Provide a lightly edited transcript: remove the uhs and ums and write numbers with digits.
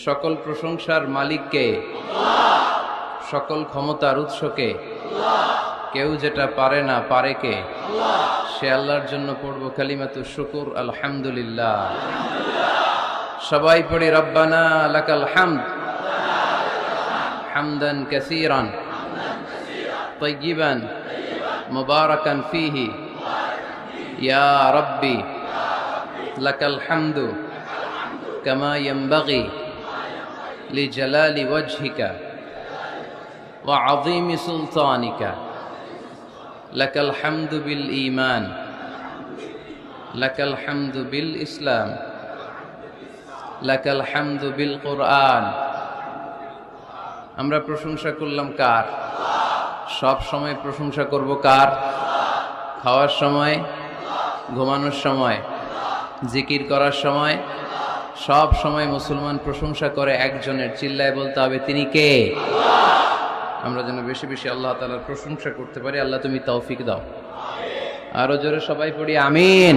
সকল প্রশংসার মালিককে, সকল ক্ষমতার উৎসকে। কেউ যেটা পারে না পারে কে? সে আল্লাহর জন্য পড়ব কালিমাতু শুকুর আলহামদুলিল্লাহ। সবাই পড়ি রব্বানা লাকাল হামদ হামদান কাসীরান তাইয়িবান মুবারাকান ফীহি ইয়া রাব্বি লাকাল হামদু কামা ইয়ানবাগি লিজালালি ওয়াজহিকা ওয়া আযীমি সুলতানিকা। লাকাল হামদু বিল ঈমান, লাকাল হামদু বিল ইসলাম, লাকাল হামদু বিল কুরআন। আমরা প্রশংসা করলাম কার? সব সময় প্রশংসা করব কার? খাওয়ার সময়, ঘুমানোর সময়, জিকির করার সময়, সব সময় মুসলমান প্রশংসা করে একজনের। চিল্লায় বলতে হবে তিনি কে? আমরা যেন বেশি বেশি আল্লাহ তাআলার প্রশংসা করতে পারি। আল্লাহ তুমি তৌফিক দাও। আরো জোরে সবাই পড়ি আমিন।